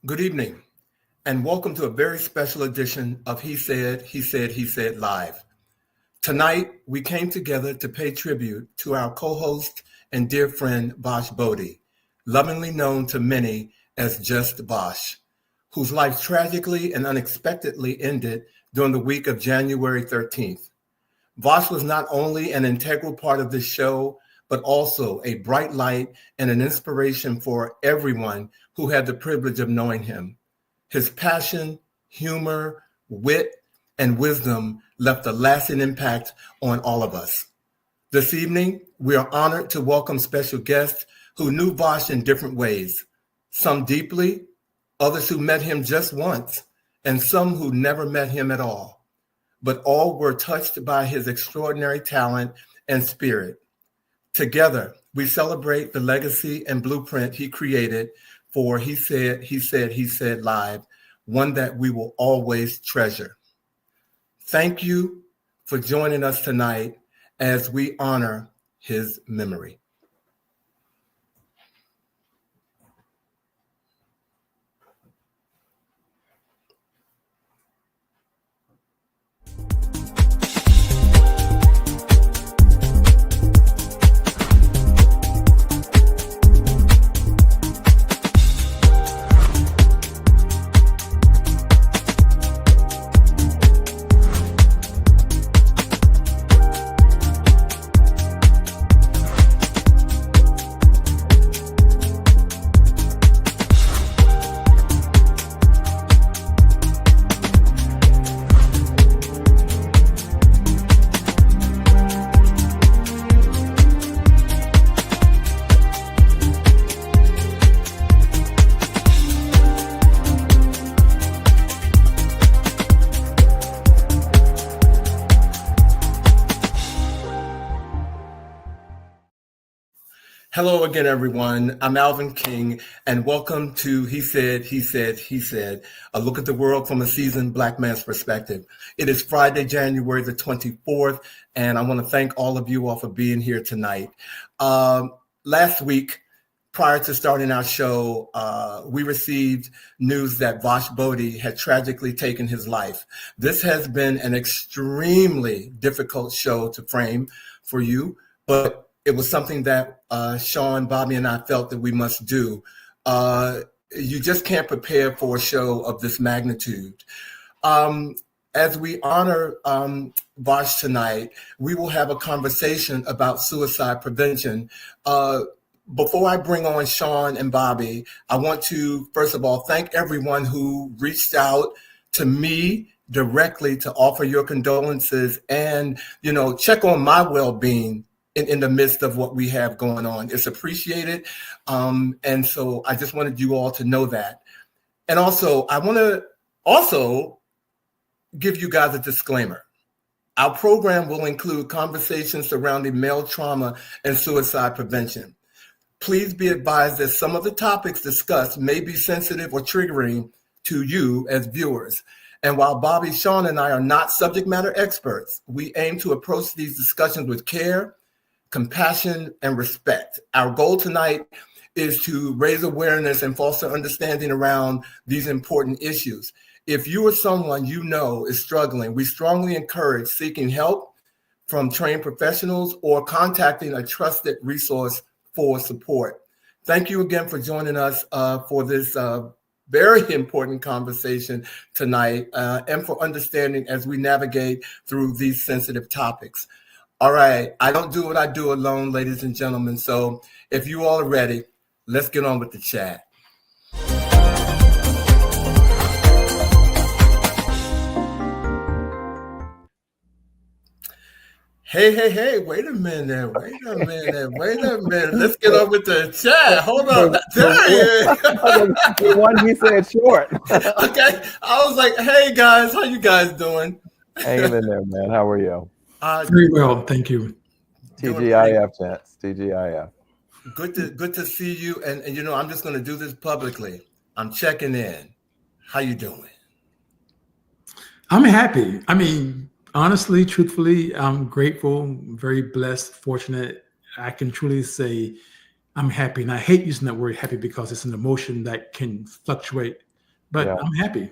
Good evening, and welcome to a very special edition of He Said Live. Tonight, we came together to pay tribute to our co-host and dear friend, Vash Boddie, lovingly known to many as just Vash, whose life tragically and unexpectedly ended during the week of January 13th. Vash was not only an integral part of this show, but also a bright light and an inspiration for everyone who had the privilege of knowing him. His passion, humor, wit, and wisdom left a lasting impact on all of us. This evening, we are honored to welcome special guests who knew Vash in different ways, some deeply, others who met him just once, and some who never met him at all. But all were touched by his extraordinary talent and spirit. Together, we celebrate the legacy and blueprint he created for He Said Live, one that we will always treasure. Thank you for joining us tonight as we honor his memory. Hello again, everyone. I'm Alvin King, and welcome to He Said, a look at the world from a seasoned Black man's perspective. It is Friday, January the 24th, and I want to thank all of you all for being here tonight. Last week, prior to starting our show, we received news that Vash Boddie had tragically taken his life. This has been an extremely difficult show to frame for you, but it was something that Sean, Bobby, and I felt that we must do. You just can't prepare for a show of this magnitude. As we honor Vash tonight, we will have a conversation about suicide prevention. Before I bring on Sean and Bobby, I want to, first of all, thank everyone who reached out to me directly to offer your condolences and, check on my well-being in the midst of what we have going on. It's appreciated. And so I just wanted you all to know that. And also, I want to give you guys a disclaimer. Our program will include conversations surrounding male trauma and suicide prevention. Please be advised that some of the topics discussed may be sensitive or triggering to you as viewers. And while Bobby, Sean, and I are not subject matter experts, we aim to approach these discussions with care, compassion, and respect. Our goal tonight is to raise awareness and foster understanding around these important issues. If you or someone you know is struggling, we strongly encourage seeking help from trained professionals or contacting a trusted resource for support. Thank you again for joining us for this very important conversation tonight and for understanding as we navigate through these sensitive topics. All right, I don't do what I do alone, ladies and gentlemen. So if you all are ready, let's get on with the chat. Hey, wait a minute. Let's get on with the chat. Hold on. The one he said short. Okay, I was like, hey guys, how you guys doing? Hanging in there, man. How are you? Very well, thank you. TGIF, chats. TGIF. Good to see you. And I'm just going to do this publicly. I'm checking in. How you doing? I'm happy. I mean, honestly, truthfully, I'm grateful, very blessed, fortunate. I can truly say I'm happy. And I hate using that word happy because it's an emotion that can fluctuate but Yeah. I'm happy.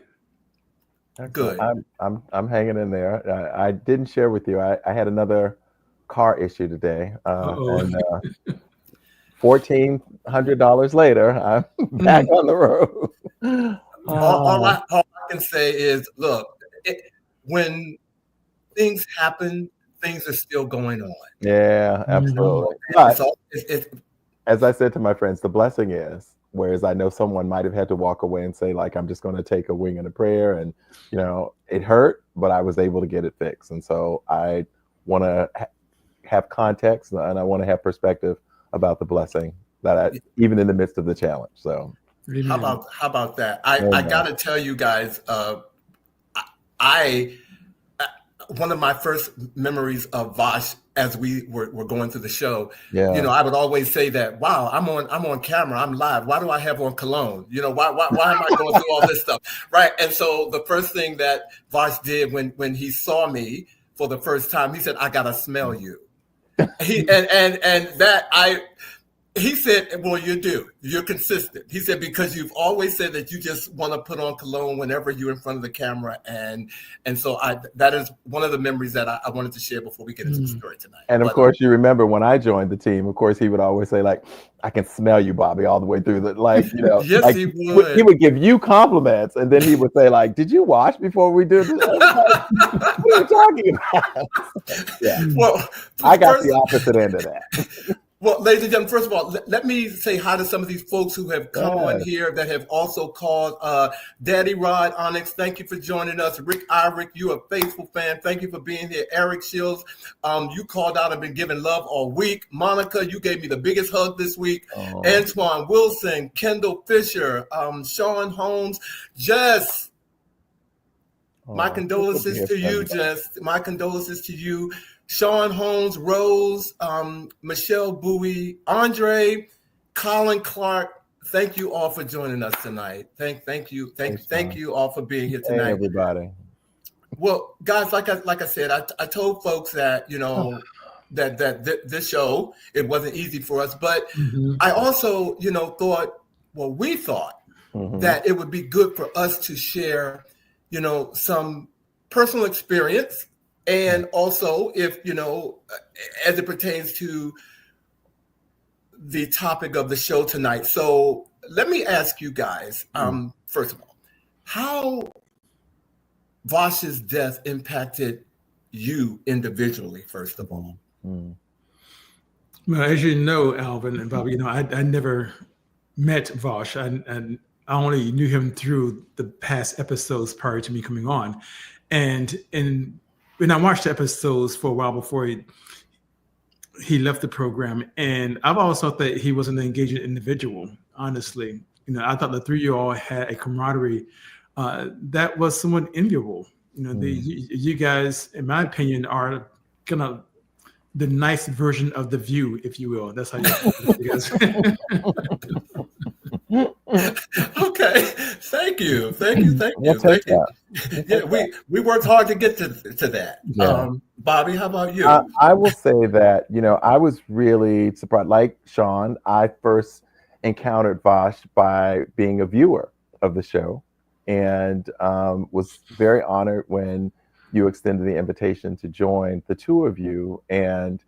Good. I'm hanging in there. I didn't share with you. I had another car issue today, and $1,400 later, I'm back on the road. All I can say is, look, when things happen, things are still going on. Yeah, absolutely. It's But all, as I said to my friends, the blessing is, whereas I know someone might have had to walk away and say, like, I'm just going to take a wing and a prayer, and it hurt, but I was able to get it fixed. And so I want to have context, and I want to have perspective about the blessing that even in the midst of the challenge. So how about that? I got to tell you guys, I one of my first memories of Vash as we were going through the show, I would always say that, wow, I'm on camera, I'm live. Why do I have on cologne? Why am I going through all this stuff? Right. And so the first thing that Vash did when he saw me for the first time, he said, I gotta smell you. He said, well, you do. You're consistent. He said, because you've always said that you just want to put on cologne whenever you're in front of the camera. And so that is one of the memories that I wanted to share before we get into the story tonight. And of course, you remember when I joined the team, of course, he would always say, like, I can smell you, Bobby, all the way through the, yes, like, he would. He would give you compliments. And then he would say, like, did you wash before we did this? What are you talking about? Yeah. Well, I got the opposite end of that. Well, ladies and gentlemen, first of all, let me say hi to some of these folks who have come on here that have also called. Daddy Rod Onyx, thank you for joining us. Rick Irick, you a faithful fan. Thank you for being here. Eric Shields, you called out and been giving love all week. Monica, you gave me the biggest hug this week. Antoine Wilson, Kendall Fisher, Sean Holmes, Jess. My condolences to you, Jess. My condolences to you. Sean Holmes, Rose, Michelle Bowie, Andre, Colin Clark. Thank you all for joining us tonight. Thank you all for being here tonight. Hey, everybody. Well, guys, like I said, I told folks that that this show, it wasn't easy for us, but I also we thought that it would be good for us to share some personal experience. And also, if, as it pertains to the topic of the show tonight. So let me ask you guys, first of all, how Vash's death impacted you individually, first of all? Well, as you know, Alvin and Bobby, I never met Vash. I only knew him through the past episodes prior to me coming on. And when I watched the episodes for a while before he left the program, and I've always thought that he was an engaging individual, honestly. I thought the three of you all had a camaraderie that was somewhat enviable. You guys, in my opinion, are kind of the nice version of The View, if you will. That's how you guys. Okay, thank you. Yeah, we worked hard to get to that. Yeah. Bobby, how about you? I will say that I was really surprised. Like Sean, I first encountered Vash by being a viewer of the show, and was very honored when you extended the invitation to join the two of you, and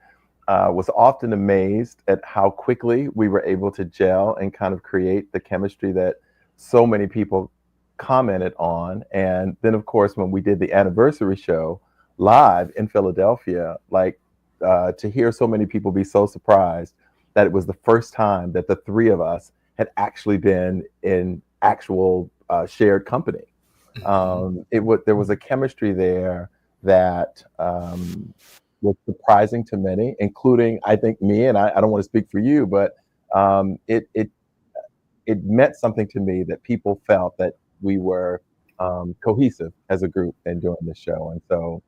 was often amazed at how quickly we were able to gel and kind of create the chemistry that so many people commented on. And then, of course, when we did the anniversary show live in Philadelphia, to hear so many people be so surprised that it was the first time that the three of us had actually been in actual shared company. There was a chemistry there that was surprising to many, including, I think, me, and I don't want to speak for you, but it meant something to me that people felt that we were cohesive as a group in doing this show. And so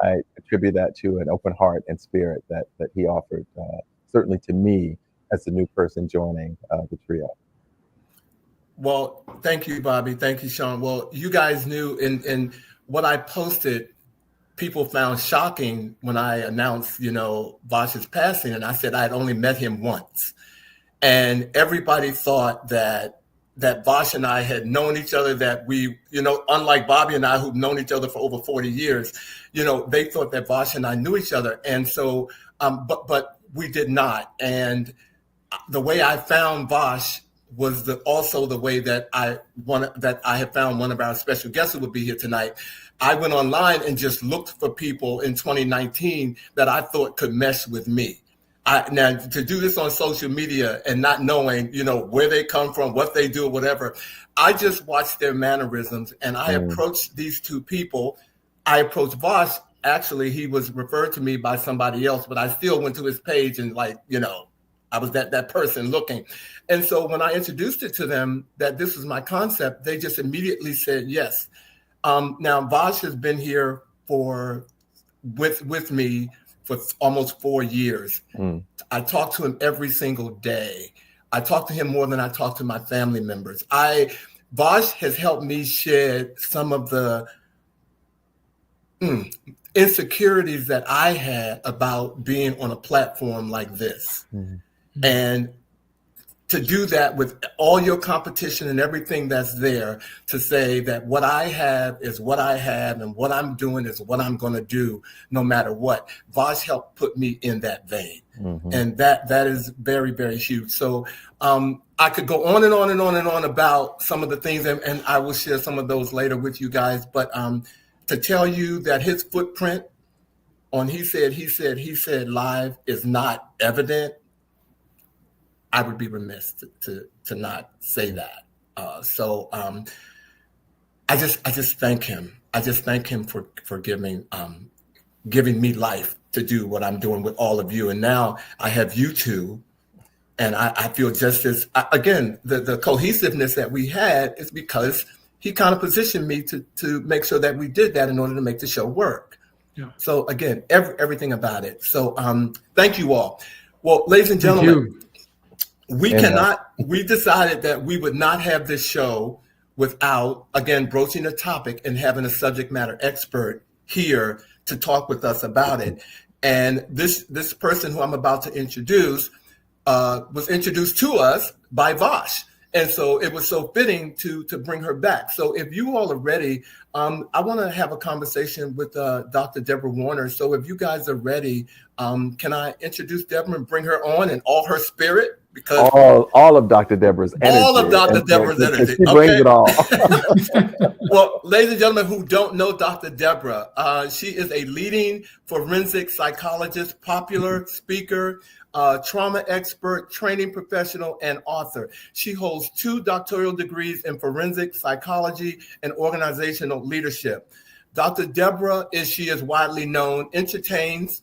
I attribute that to an open heart and spirit that he offered, certainly to me as the new person joining the trio. Well, thank you, Bobby. Thank you, Sean. Well, you guys knew in what I posted, people found shocking when I announced, Vash's passing. And I said I had only met him once. And everybody thought that that Vash and I had known each other, that we, unlike Bobby and I, who've known each other for over 40 years, they thought that Vash and I knew each other. And so, but we did not. And the way I found Vash was also the way that I had found one of our special guests who would be here tonight. I went online and just looked for people in 2019 that I thought could mesh with me. Now, to do this on social media and not knowing, where they come from, what they do, or whatever, I just watched their mannerisms, and I approached these two people. I approached Vash. Actually, he was referred to me by somebody else, but I still went to his page and I was that person looking. And so when I introduced it to them that this was my concept, they just immediately said yes. Now, Vash has been here with me for almost 4 years. I talk to him every single day. I talk to him more than I talk to my family members. Vash has helped me shed some of the insecurities that I had about being on a platform like this. And to do that with all your competition and everything that's there, to say that what I have is what I have and what I'm doing is what I'm going to do no matter what. Vash helped put me in that vein. And that is very, very huge. So I could go on and on and on and on about some of the things, and I will share some of those later with you guys. But to tell you that his footprint on He Said Live is not evident, I would be remiss to not say that. So I just thank him. I just thank him for giving me life to do what I'm doing with all of you. And now I have you two, and I feel just as, again, the cohesiveness that we had is because he kind of positioned me to make sure that we did that in order to make the show work. Yeah. So again, everything about it. So thank you all. Well, ladies and gentlemen, we decided that we would not have this show without, again, broaching a topic and having a subject matter expert here to talk with us about it. And this person who I'm about to introduce was introduced to us by Vash. And so it was so fitting to bring her back. So if you all are ready, I want to have a conversation with Dr. Deborah Warner. So if you guys are ready, can I introduce Deborah and bring her on in all her spirit? Because all of Dr. Deborah's energy. All of Dr. Deborah's energy. She brings it all. Well, ladies and gentlemen who don't know Dr. Deborah, she is a leading forensic psychologist, popular speaker, trauma expert, training professional, and author. She holds 2 doctoral degrees in forensic psychology and organizational leadership. Dr. Deborah, as she is widely known, entertains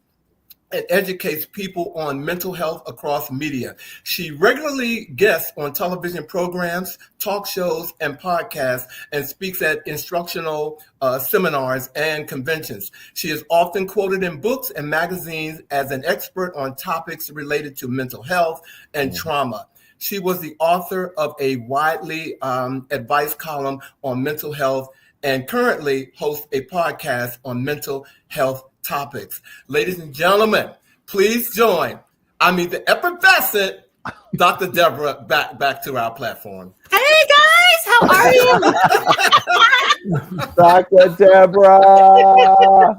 and educates people on mental health across media. She regularly guests on television programs, talk shows, and podcasts, and speaks at instructional seminars and conventions. She is often quoted in books and magazines as an expert on topics related to mental health and trauma. She was the author of a widely advice column on mental health and currently hosts a podcast on mental health topics. Ladies and gentlemen, please join, the effervescent Dr. Deborah back to our platform. Hey guys, how are you? Dr. Deborah.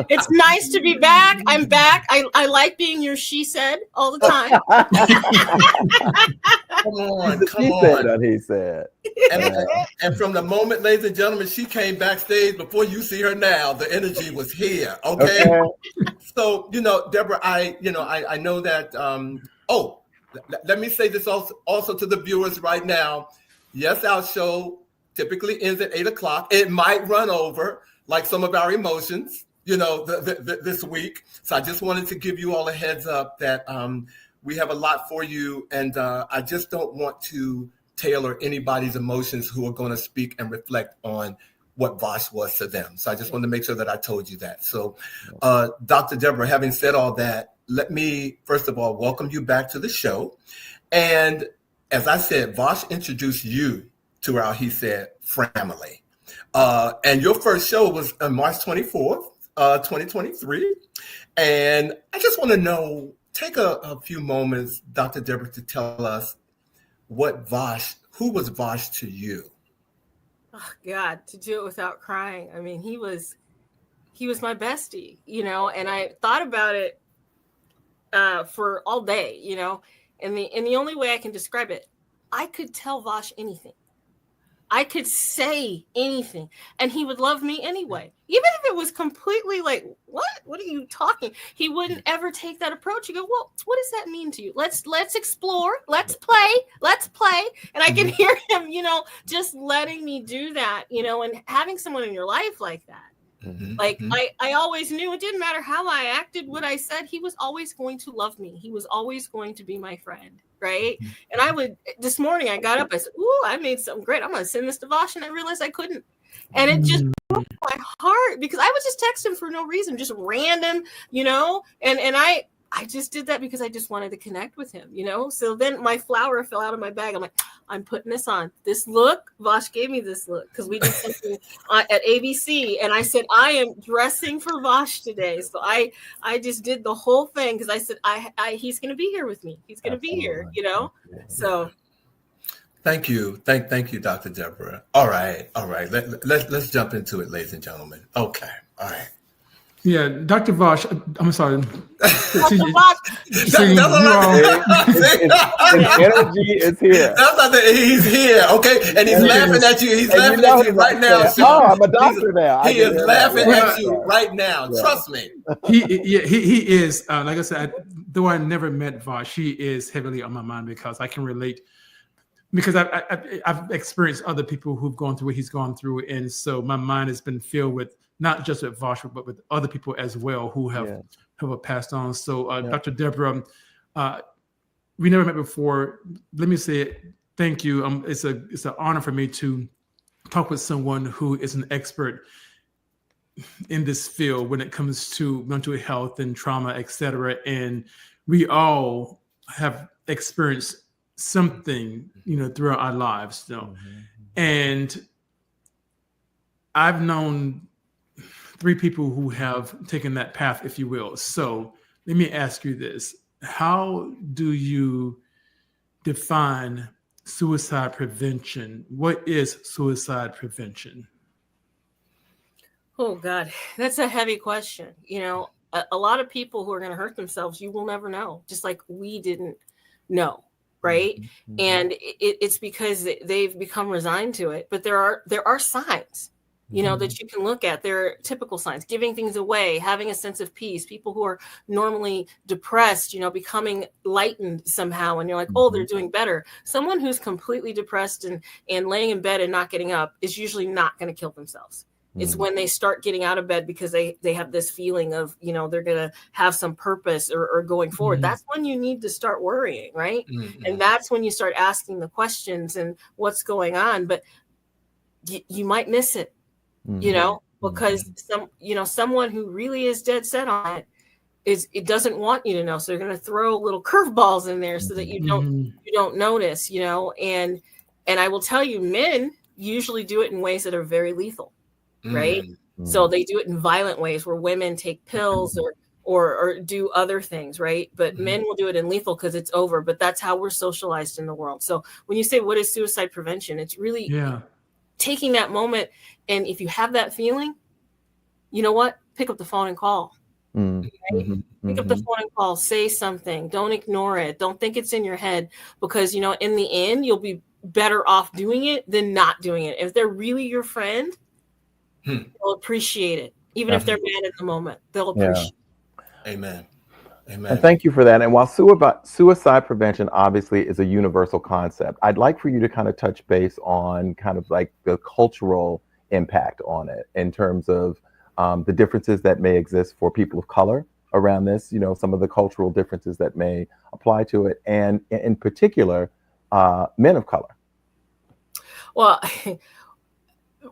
It's nice to be back. I'm back. I like being your She Said all the time. Come on. He said. And from the moment, ladies and gentlemen, she came backstage, before you see her now, the energy was here. Okay. So, Deborah, I know that, let me say this also to the viewers right now. Yes, our show typically ends at 8:00. It might run over like some of our emotions, this week. So I just wanted to give you all a heads up that we have a lot for you. And I just don't want to tailor anybody's emotions who are going to speak and reflect on what Vash was to them. So I just wanted to make sure that I told you that. So Dr. Deborah, having said all that, let me, first of all, welcome you back to the show. And as I said, Vash introduced you to our He Said Framily. And your first show was on March 24th, 2023. And I just want to know, take a few moments, Dr. Deborah, to tell us what Vash Who was Vash to you? Oh God, to do it without crying. I mean, he was my bestie, and I thought about it for all day, and the only way I can describe it, I could tell Vash anything. I could say anything and he would love me anyway. Even if it was completely like, what are you talking? He wouldn't ever take that approach. He'd go, well, what does that mean to you? Let's explore. Let's play. And I can hear him, just letting me do that, and having someone in your life like that. I always knew it didn't matter how I acted, what I said, he was always going to love me. He was always going to be my friend. Right. And this morning I got up, I said, ooh, I made something great. I'm going to send this to Vash. And I realized I couldn't. And it just broke my heart because I would just text him for no reason, just random, and I just did that because I just wanted to connect with him, So then my flower fell out of my bag. I'm like, I'm putting this on. This look, Vash gave me this look because we did something at ABC. And I said, I am dressing for Vash today. So I just did the whole thing because I said, he's going to be here with me. He's going to be here, So. Thank you. Thank you, Dr. Deborah. All right. Let's jump into it, ladies and gentlemen. Okay. All right. Yeah, Dr. Vash, I'm sorry. His energy is here. He's here, okay? And he's laughing at you. He's laughing at you right now. Oh, I'm a doctor now. He is laughing at you right now. Trust me. He is. Like I said, though I never met Vash, he is heavily on my mind because I can relate. Because I've experienced other people who've gone through what he's gone through, and so my mind has been filled with not just with Vash, but with other people as well who have passed on. So, Dr. Deborah, we never met before. Let me say thank you. It's an honor for me to talk with someone who is an expert in this field when it comes to mental health and trauma, etc. And we all have experienced something, throughout our lives. And I've known 3 people who have taken that path, if you will. So let me ask you this. How do you define suicide prevention? What is suicide prevention? Oh, God, that's a heavy question. A lot of people who are going to hurt themselves, you will never know, just like we didn't know. Right. And it's because they've become resigned to it. But there are signs, that you can look at. There are typical signs: giving things away, having a sense of peace, people who are normally depressed, becoming lightened somehow. And you're like, oh, they're doing better. Someone who's completely depressed and laying in bed and not getting up is usually not going to kill themselves. It's when they start getting out of bed because they have this feeling of, they're going to have some purpose or going forward. That's when you need to start worrying, right? And that's when you start asking the questions and what's going on. But you might miss it, because someone who really is dead set on it doesn't want you to know. So they're going to throw little curveballs in there so that you don't notice, and I will tell you, men usually do it in ways that are very lethal. Right. So they do it in violent ways where women take pills or do other things. Right. But men will do it in lethal because it's over. But that's how we're socialized in the world. So when you say what is suicide prevention, it's really taking that moment. And if you have that feeling, you know what? Pick up the phone and call. Right? Pick up the phone and call. Say something. Don't ignore it. Don't think it's in your head, because, in the end, you'll be better off doing it than not doing it. If they're really your friend, they'll appreciate it. Even if they're mad at the moment, they'll appreciate it. Amen. And thank you for that. And while suicide prevention obviously is a universal concept, I'd like for you to kind of touch base on kind of like the cultural impact on it in terms of the differences that may exist for people of color around this, some of the cultural differences that may apply to it, and in particular, men of color. Well,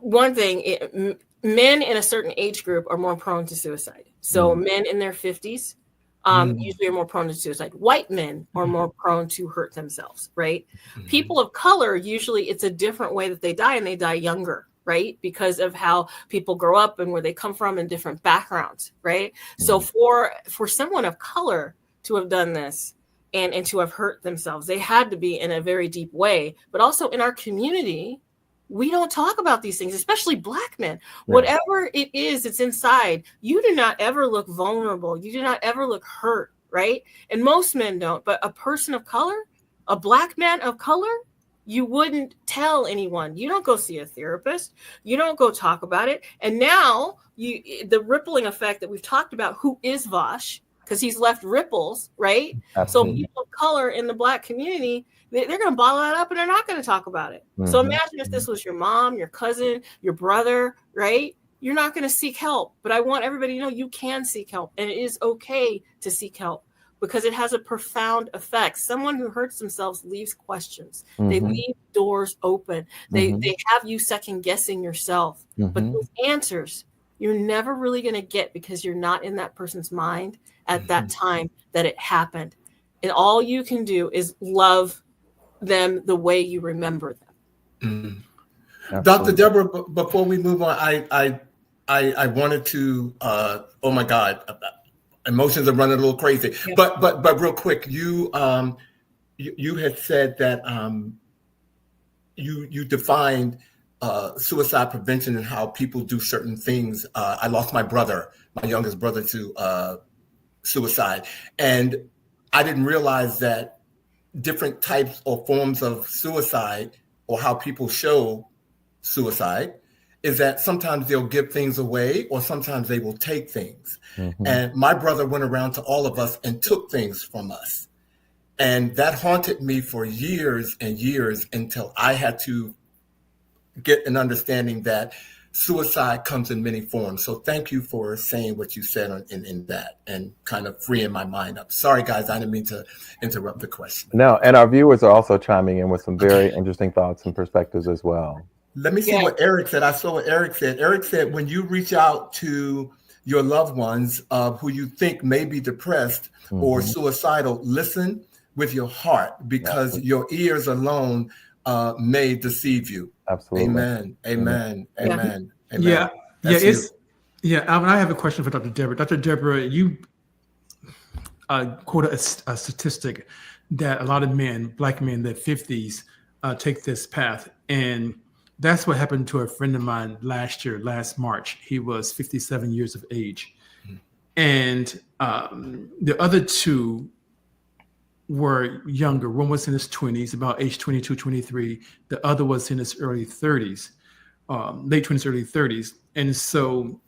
one thing, men in a certain age group are more prone to suicide. So men in their 50s usually are more prone to suicide. White men are more prone to hurt themselves, right? People of color, usually it's a different way that they die, and they die younger, right? Because of how people grow up and where they come from and different backgrounds, right? So for someone of color to have done this, and to have hurt themselves. They had to be in a very deep way. But also in our community, we don't talk about these things, especially Black men. Yeah. Whatever it is, it's inside. You do not ever look vulnerable. You do not ever look hurt, right? And most men don't. But a person of color, a Black man of color, you wouldn't tell anyone. You don't go see a therapist. You don't go talk about it. And now the rippling effect that we've talked about, who is Vash? Because he's left ripples, right? Absolutely. So people of color in the Black community, they're going to bottle that up and they're not going to talk about it. Mm-hmm. So imagine if this was your mom, your cousin, your brother, right? You're not going to seek help. But I want everybody to know you can seek help, and it is okay to seek help because it has a profound effect. Someone who hurts themselves leaves questions. Mm-hmm. They leave doors open. They have you second guessing yourself. Mm-hmm. But those answers you're never really going to get because you're not in that person's mind at that time that it happened. And all you can do is love them the way you remember them. Dr. Deborah, before we move on, I wanted to, oh my God, emotions are running a little crazy. Yeah. But real quick, you had said that you defined suicide prevention and how people do certain things. I lost my brother, my youngest brother, to suicide. And I didn't realize that different types or forms of suicide, or how people show suicide, is that sometimes they'll give things away or sometimes they will take things. Mm-hmm. And my brother went around to all of us and took things from us. And that haunted me for years and years until I had to get an understanding that suicide comes in many forms. So thank you for saying what you said in that and kind of freeing my mind up. Sorry, guys, I didn't mean to interrupt the question. No, and our viewers are also chiming in with some very interesting thoughts and perspectives as well. Let me see what Eric said. I saw what Eric said. Eric said, when you reach out to your loved ones who you think may be depressed or suicidal, listen with your heart, because your ears alone may deceive you. Absolutely. Amen. Amen. Amen. Amen. Yeah. Alvin, I have a question for Dr. Deborah. Dr. Deborah, you quoted a statistic that a lot of men, Black men in their 50s, take this path. And that's what happened to a friend of mine last March. He was 57 years of age. Mm-hmm. And the other two were younger. One was in his 20s, about age 22, 23. The other was in his early 30s, late 20s, early 30s. And so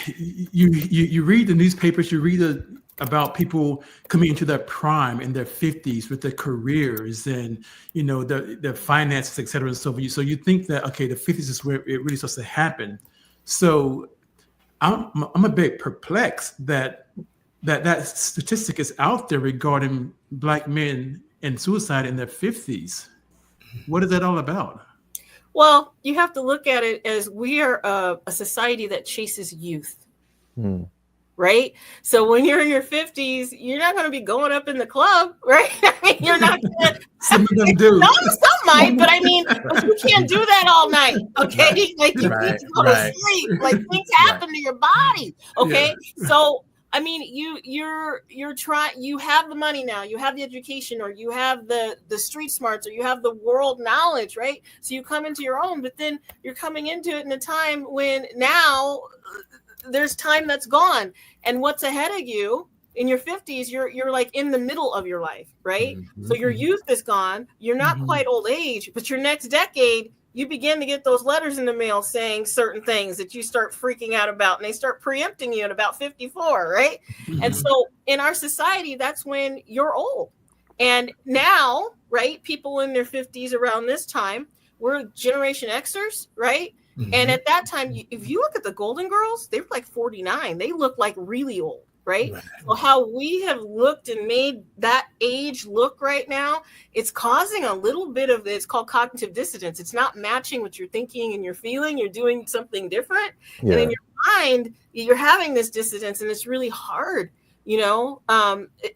you read the newspapers, you read about people coming into their prime in their 50s with their careers and, their finances, et cetera, and so forth. So you think that, okay, the 50s is where it really starts to happen. So I'm a bit perplexed that statistic is out there regarding Black men and suicide in their 50s. What is that all about? Well, you have to look at it as we are a society that chases youth, right? So when you're in your 50s, you're not going to be going up in the club, right? I mean, you're not going to. Some of them do. No, some might, but I mean, you can't do that all night, okay? Like you need to go to sleep. Like things happen to your body, okay? Yeah. So. I mean, you're trying. You have the money now. You have the education, or you have the street smarts, or you have the world knowledge, right? So you come into your own, but then you're coming into it in a time when now there's time that's gone, and what's ahead of you in your 50s, you're like in the middle of your life, right? Mm-hmm. So your youth is gone. You're not quite old age, but your next decade, you begin to get those letters in the mail saying certain things that you start freaking out about, and they start preempting you at about 54, right? Mm-hmm. And so in our society, that's when you're old. And now, right, people in their 50s around this time, we're Generation Xers, right? Mm-hmm. And at that time, if you look at the Golden Girls, they were like 49. They look like really old. Right? So how we have looked and made that age look right now, it's causing a little bit of, it's called cognitive dissonance. It's not matching what you're thinking and you're feeling. You're doing something different. Yeah. And in your mind, you're having this dissonance, and it's really hard,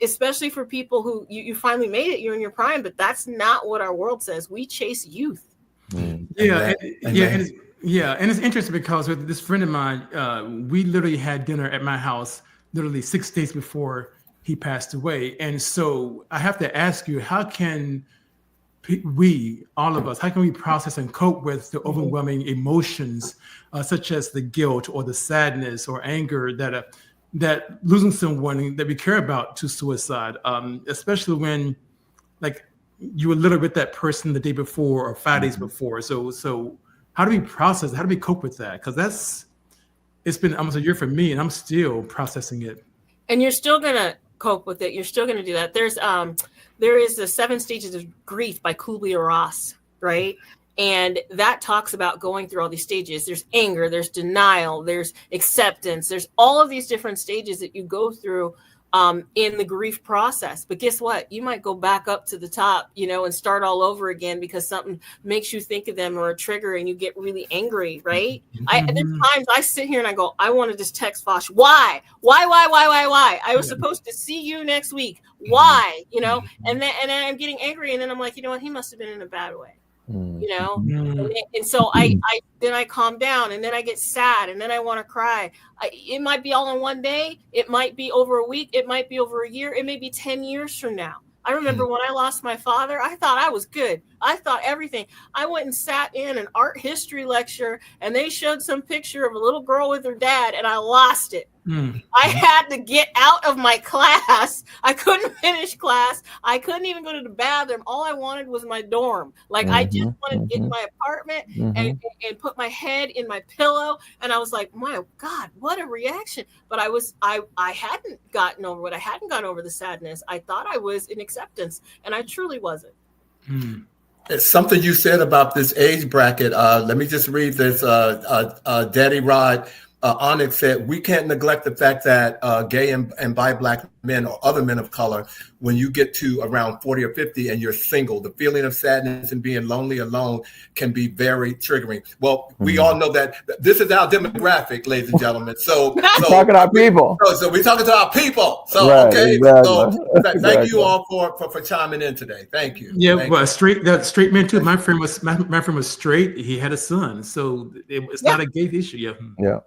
especially for people who you finally made it, you're in your prime, but that's not what our world says. We chase youth. Mm. And it's interesting because with this friend of mine, we literally had dinner at my house literally 6 days before he passed away. And so I have to ask you, how can we, all of us, how can we process and cope with the overwhelming emotions such as the guilt or the sadness or anger that losing someone that we care about to suicide, especially when like you were literally with that person the day before or 5 days before. So how do we process? How do we cope with that? Because it's been almost a year for me, and I'm still processing it. And you're still gonna cope with it. You're still gonna do that. There is the 7 stages of grief by Kubler-Ross, right? And that talks about going through all these stages. There's anger, there's denial, there's acceptance. There's all of these different stages that you go through in the grief process. But guess what? You might go back up to the top, and start all over again because something makes you think of them or a trigger and you get really angry, right? There's times I sit here and I go, I want to just text Vash. Why? I was supposed to see you next week. Why? And then I'm getting angry and then I'm like, you know what? He must have been in a bad way. And so I calm down and then I get sad and then I want to cry. It might be all in one day. It might be over a week. It might be over a year. It may be 10 years from now. I remember when I lost my father, I thought I was good. I thought everything. I went and sat in an art history lecture and they showed some picture of a little girl with her dad and I lost it. I had to get out of my class. I couldn't finish class. I couldn't even go to the bathroom. All I wanted was my dorm. Like I just wanted to get in my apartment and put my head in my pillow. And I was like, my God, what a reaction. But I hadn't gotten over I hadn't gotten over the sadness. I thought I was in acceptance and I truly wasn't. It's something you said about this age bracket. Let me just read this. Daddy Rod Onyx said, we can't neglect the fact that gay and bi Black men or other men of color, when you get to around 40 or 50 and you're single, the feeling of sadness and being lonely alone can be very triggering. Well, we all know that this is our demographic, ladies and gentlemen. So talking to our people. So we're talking to our people. So, right, okay. Exactly. So thank you all for chiming in today. Thank you. Yeah, but straight man too. My friend was straight. He had a son. So it's not a gay issue. Yeah.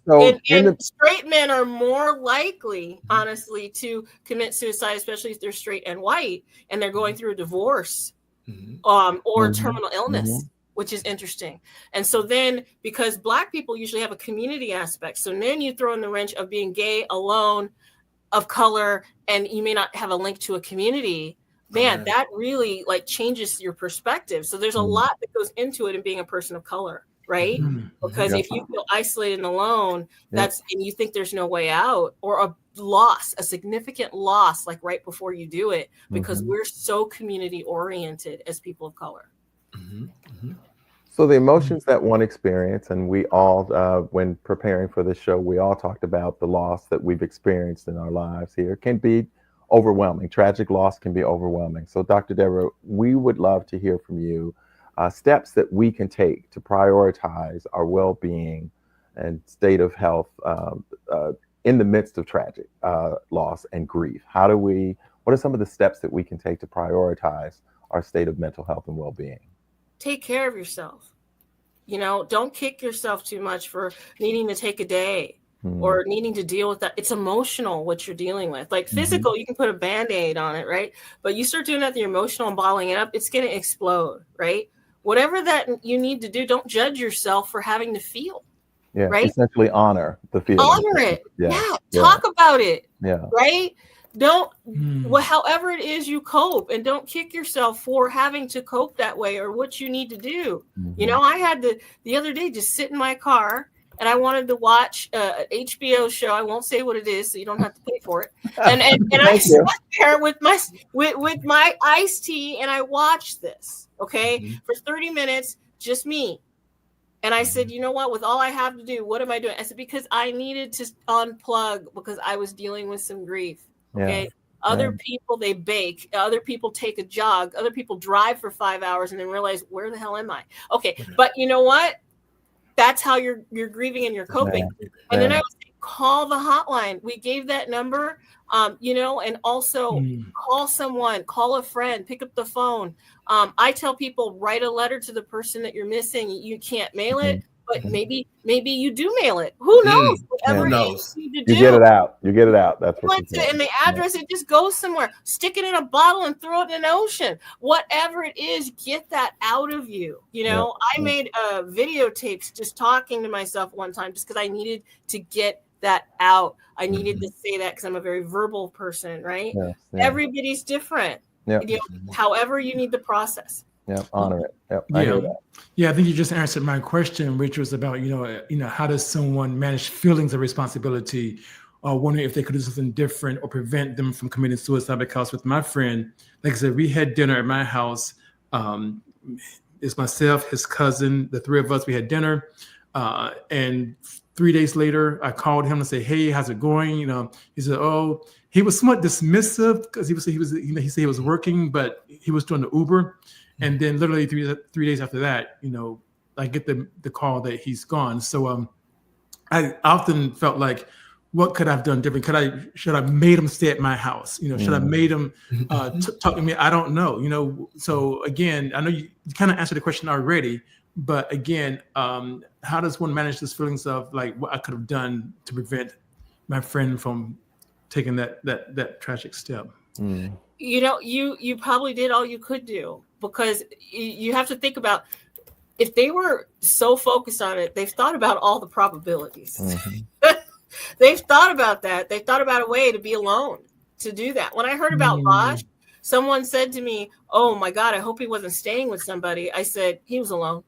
So and straight men are more likely, honestly, to commit suicide, especially if they're straight and white and they're going through a divorce or terminal illness, which is interesting. And so then, because Black people usually have a community aspect, so then you throw in the wrench of being gay, alone, of color, and you may not have a link to a community. Man, that really changes your perspective. So there's a lot that goes into it in being a person of color. Right? Because if you feel isolated and alone, and you think there's no way out, or a significant loss, like right before you do it, because we're so community oriented as people of color. So the emotions that one experience, and we all, when preparing for this show, we all talked about the loss that we've experienced in our lives here, can be overwhelming. Tragic loss can be overwhelming. So Dr. Deborah, we would love to hear from you. Steps that we can take to prioritize our well-being and state of health in the midst of tragic loss and grief. What are some of the steps that we can take to prioritize our state of mental health and well-being? Take care of yourself. Don't kick yourself too much for needing to take a day or needing to deal with that. It's emotional what you're dealing with. Like physical, you can put a Band-Aid on it, right? But you start doing that, the emotional and bottling it up, it's going to explode, right? Whatever that you need to do, don't judge yourself for having to feel. Yeah, right? Essentially honor the feeling. Honor it. Talk about it. Yeah. Right? Don't, however it is you cope, and don't kick yourself for having to cope that way or what you need to do. I had the other day just sit in my car and I wanted to watch an HBO show. I won't say what it is, so you don't have to pay for it. And I sat there with my iced tea and I watched this, for 30 minutes, just me. And I said, you know what, with all I have to do, what am I doing? I said, because I needed to unplug because I was dealing with some grief. Okay. Other people, they bake. Other people take a jog. Other people drive for 5 hours and then realize, where the hell am I? Okay. But you know what? That's how you're grieving and you're coping. And then I would say, call the hotline. We gave that number, and also call someone, call a friend, pick up the phone. I tell people, write a letter to the person that you're missing. You can't mail it. but maybe you do mail it. Who knows? Whatever Who it knows? is you need to do. You get it out. You get it out. That's what you And the address, it just goes somewhere. Stick it in a bottle and throw it in the ocean. Whatever it is, get that out of you. You know, I made videotapes just talking to myself one time just because I needed to get that out. I needed to say that because I'm a very verbal person, right? Everybody's different. You know, however you need the process. Honor it. I hear that. Yeah, I think you just answered my question, which was about, you know, how does someone manage feelings of responsibility, or wondering if they could do something different or prevent them from committing suicide. Because with my friend, like I said, we had dinner at my house. It's myself, his cousin, the three of us, we had dinner. And 3 days later, I called him and said, "Hey, how's it going?" You know, he said, "Oh," he was somewhat dismissive because he said he was working, but he was doing the Uber. And then literally 3 days after that, you know, I get the call that he's gone. So I often felt like, what could I have done different? Should I have made him stay at my house? You know, should I have made him talk to me? I don't know. You know, so again, I know you kind of answered the question already, but again, how does one manage these feelings of like what I could have done to prevent my friend from taking that tragic step? You know, you probably did all you could do, because you have to think about, if they were so focused on it, they've thought about all the probabilities. They've thought about that. They've thought about a way to be alone to do that. When I heard about Vash, someone said to me, "Oh my God, I hope he wasn't staying with somebody." I said, he was alone.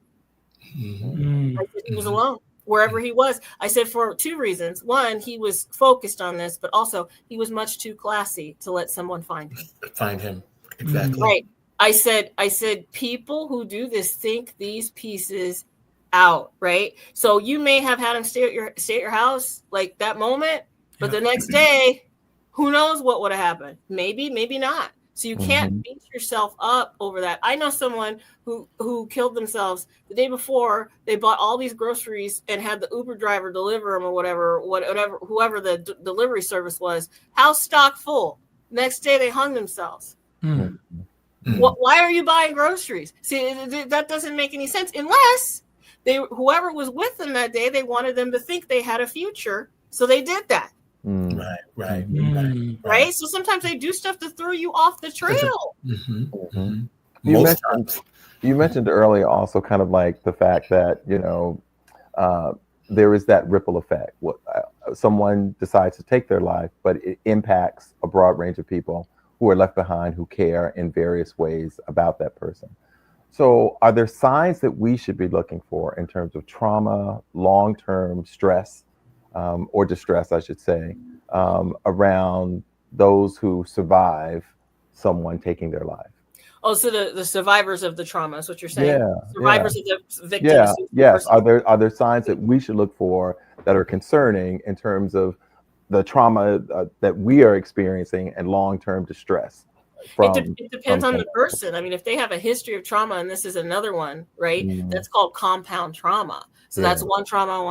I said, he was alone wherever he was. I said, for two reasons. One, he was focused on this, but also he was much too classy to let someone find him. Exactly. Right. I said, people who do this think these pieces out, right? So you may have had him stay at your house like that moment, but the next day, who knows what would have happened? Maybe not. So you can't beat yourself up over that. I know someone who killed themselves the day before. They bought all these groceries and had the Uber driver deliver them, or whatever, whoever the delivery service was, house stock full. Next day they hung themselves. Why are you buying groceries? See, that doesn't make any sense unless whoever was with them that day, they wanted them to think they had a future, so they did that. Right. So sometimes they do stuff to throw you off the trail. You mentioned earlier also kind of like the fact that, you know, there is that ripple effect. Someone decides to take their life, but it impacts a broad range of people who are left behind, who care in various ways about that person. So are there signs that we should be looking for in terms of trauma, long-term stress, or distress, I should say, around those who survive someone taking their life? Oh, so the survivors of the trauma is what you're saying? Survivors of the victims. Yes. Are there signs that we should look for that are concerning in terms of the trauma that we are experiencing and long-term distress? It depends on the person. I mean, if they have a history of trauma, and this is another one, right? That's called compound trauma. So that's one trauma,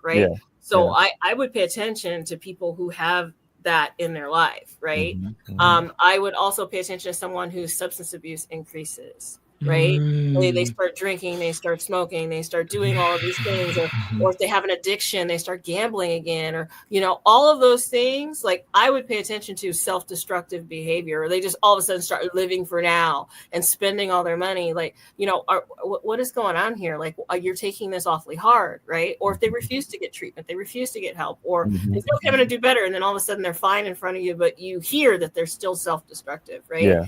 right? So I would pay attention to people who have that in their life, right? I would also pay attention to someone whose substance abuse increases, right? They start drinking, they start smoking, they start doing all of these things, or if they have an addiction, they start gambling again, or, you know, all of those things. Like, I would pay attention to self-destructive behavior, or they just all of a sudden start living for now and spending all their money. Like, you know, what is going on here? Like, you're taking this awfully hard, right? Or if they refuse to get treatment, they refuse to get help, or they say, okay, I'm going to do better, and then all of a sudden they're fine in front of you, but you hear that they're still self-destructive, right?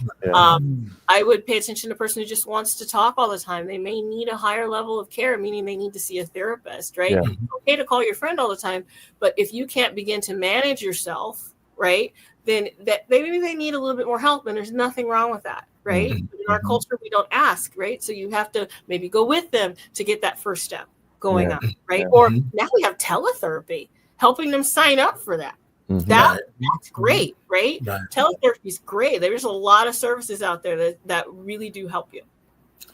I would pay attention to a person who just wants to talk all the time. They may need a higher level of care, meaning they need to see a therapist, right? It's okay to call your friend all the time, but if you can't begin to manage yourself, right, then maybe they need a little bit more help, and there's nothing wrong with that, right? In our culture, we don't ask, right? So you have to maybe go with them to get that first step going on, right? Or now we have teletherapy, helping them sign up for that. That's great, right? Teletherapy is great. There's a lot of services out there that really do help you.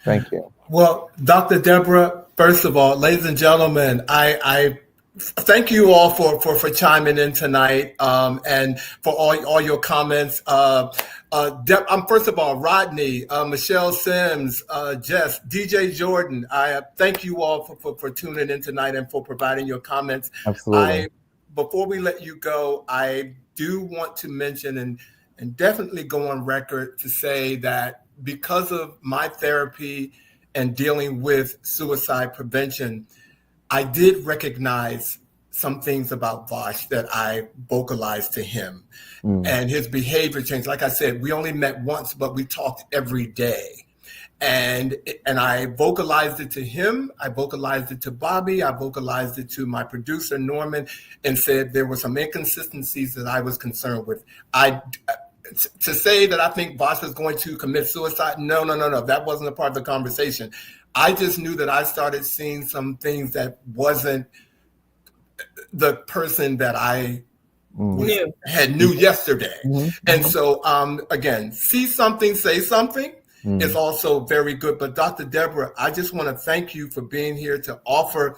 Thank you. Well, Dr. Deborah, first of all, ladies and gentlemen, I Thank you all for chiming in tonight, and for all your comments. First of all, Rodney, Michelle Sims, Jess, DJ Jordan. I thank you all for tuning in tonight and for providing your comments. Absolutely. Before we let you go, I do want to mention and definitely go on record to say that because of my therapy and dealing with suicide prevention, I did recognize some things about Vash that I vocalized to him, and his behavior changed. Like I said, we only met once, but we talked every day. And I vocalized it to him. I vocalized it to Bobby. I vocalized it to my producer, Norman, and said there were some inconsistencies that I was concerned with. To say that I think Vash is going to commit suicide, no. That wasn't a part of the conversation. I just knew that I started seeing some things that wasn't the person that I knew yesterday. And so, again, see something, say something is also very good. But Dr. Deborah, I just want to thank you for being here to offer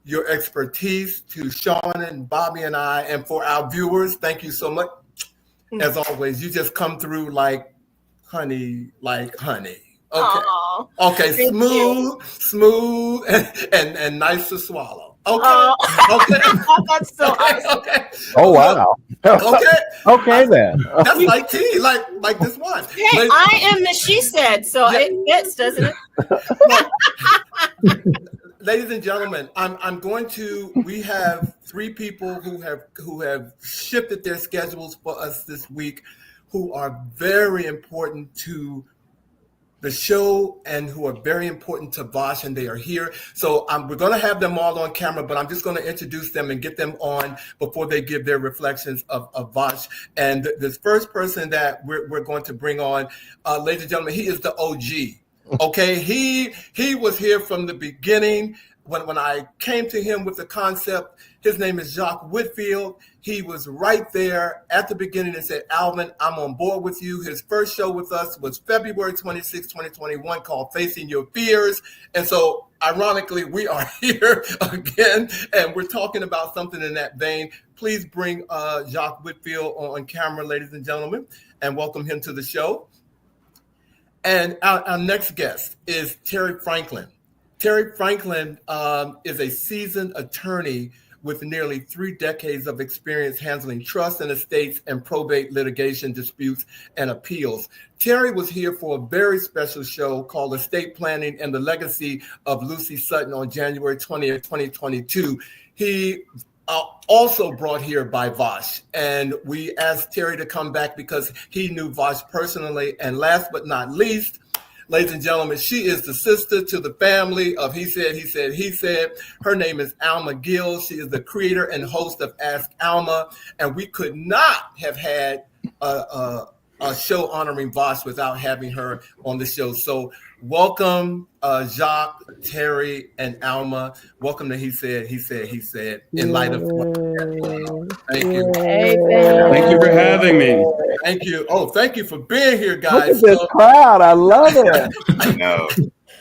your expertise to Sean and Bobby and I, and for our viewers. Thank you so much. As always, you just come through like honey. Okay. Aww, okay, smooth, and nice to swallow. Okay. Okay. That's so awesome. Okay. Oh wow. Okay. Okay then. That's like tea, like this one. Hey, I am the she said, so it fits, doesn't it? Ladies and gentlemen, we have 3 people who have shifted their schedules for us this week, who are very important to the show and who are very important to Vash, and they are here. So we're going to have them all on camera, but I'm just going to introduce them and get them on before they give their reflections of Vash. And this first person that we're going to bring on, ladies and gentlemen, he is the OG. Okay, he was here from the beginning. When I came to him with the concept, his name is Jacques Whitfield. He was right there at the beginning and said, Alvin, I'm on board with you. His first show with us was February 26, 2021, called Facing Your Fears. And so, ironically, we are here again, and we're talking about something in that vein. Please bring Jacques Whitfield on camera, ladies and gentlemen, and welcome him to the show. And our next guest is Terry Franklin. Terry Franklin is a seasoned attorney with nearly 3 decades of experience handling trust and estates and probate litigation disputes and appeals. Terry was here for a very special show called Estate Planning and the Legacy of Lucy Sutton on January 20th, 2022. He also brought here by Vash, and we asked Terry to come back because he knew Vash personally. And last but not least, ladies and gentlemen, she is the sister to the family of He Said, He Said, He Said. Her name is Alma Gill. She is the creator and host of Ask Alma, and we could not have had a show honoring Vash without having her on the show. So welcome, Jacques, Terry, and Alma. Welcome to He Said, He Said, He Said, in light of what Thank you. Hey, thank you for having me. Thank you. Oh, thank you for being here, guys. Look at this crowd. I love it. I know.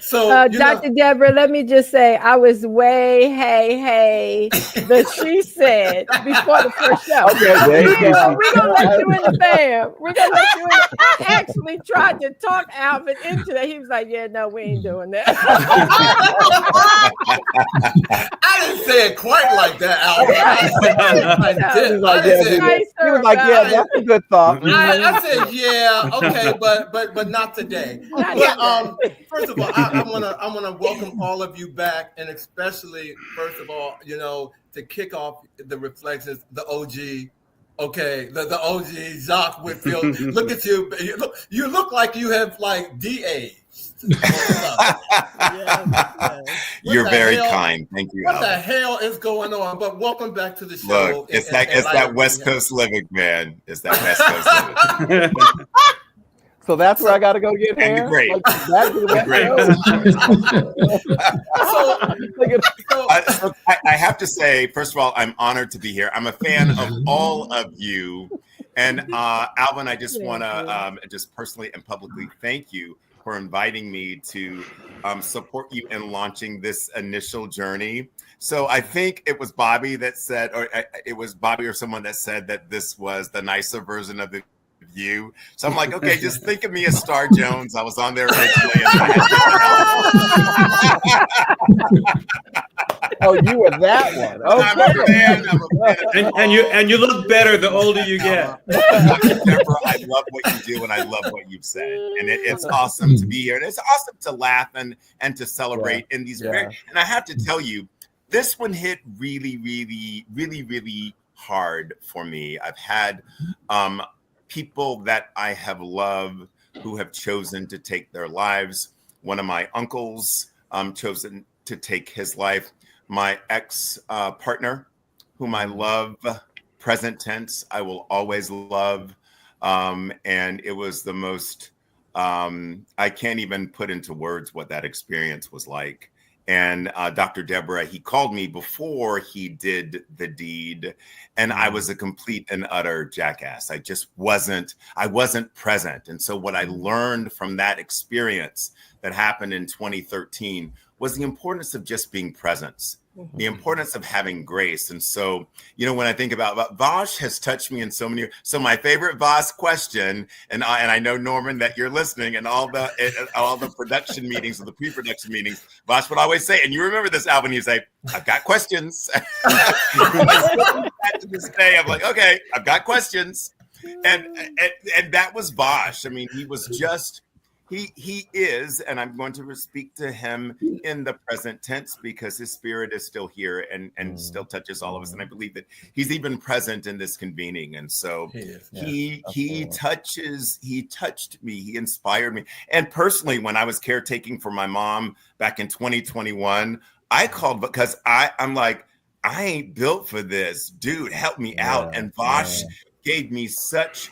So, Dr. Deborah, let me just say, I was way, hey, the she said before the first show. Okay, there you go. We're going to let you in the fam. We're going to let you in. I actually tried to talk Alvin into that. He was like, yeah, no, we ain't doing that. I didn't say it quite like that, Alvin. He was like, yeah, that's a good thought. I said, yeah, okay, but not today. First of all, I want to welcome all of you back, and especially, first of all, to kick off the reflections, the OG. Okay, the OG, Jacques Whitfield. Look at you. You look like you have like de-aged. You're very kind. Thank you. What the hell is going on? But welcome back to the show. Look, it's that West Coast living, man. It's that West Coast living. So that's where I got to go get hair? Great. I have to say, first of all, I'm honored to be here. I'm a fan of all of you. And Alvin, I just want to just personally and publicly thank you for inviting me to support you in launching this initial journey. So I think it was Bobby that said, or it was Bobby or someone that said that this was the nicer version of the View. So I'm like, okay, just think of me as Star Jones. I was on there originally, and I had Oh, you were that one. I'm a fan. I'm a fan. And you look better the older you get. Dr. Deborah, I love what you do, and I love what you've said, and it's awesome to be here, and it's awesome to laugh and to celebrate in these very. And I have to tell you, this one hit really, really, really, really hard for me. I've had people that I have loved who have chosen to take their lives. One of my uncles chosen to take his life. My ex-partner, whom I love, present tense, I will always love. And it was the most, I can't even put into words what that experience was like. And Dr. Deborah, he called me before he did the deed, and I was a complete and utter jackass. I wasn't present. And so what I learned from that experience that happened in 2013 was the importance of just being present, the importance of having grace. And so, when I think about Vash has touched me in so many. So my favorite Vash question, and I know, Norman, that you're listening, and all the production meetings or the pre-production meetings, Vash would always say, and you remember this, Alvin, you say, "I've got questions." To this day, I'm like, okay, I've got questions, and that was Vash. I mean, he was just. He is, and I'm going to speak to him in the present tense because his spirit is still here and still touches all of us. And I believe that he's even present in this convening. And so he touched me. He inspired me. And personally, when I was caretaking for my mom back in 2021, I called because I'm like, I ain't built for this. Dude, help me out. And Vash gave me such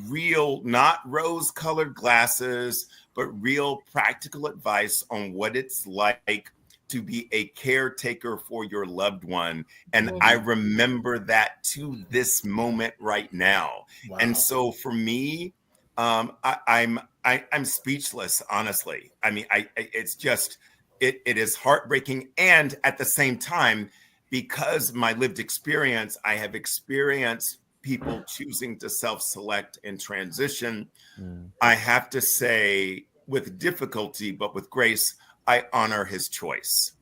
real, not rose-colored glasses, but real practical advice on what it's like to be a caretaker for your loved one. And I remember that to this moment right now. Wow. And so for me, I'm speechless, honestly. I mean, it's just, it is heartbreaking. And at the same time, because my lived experience, I have experienced people choosing to self-select and transition. I have to say, with difficulty, but with grace, I honor his choice.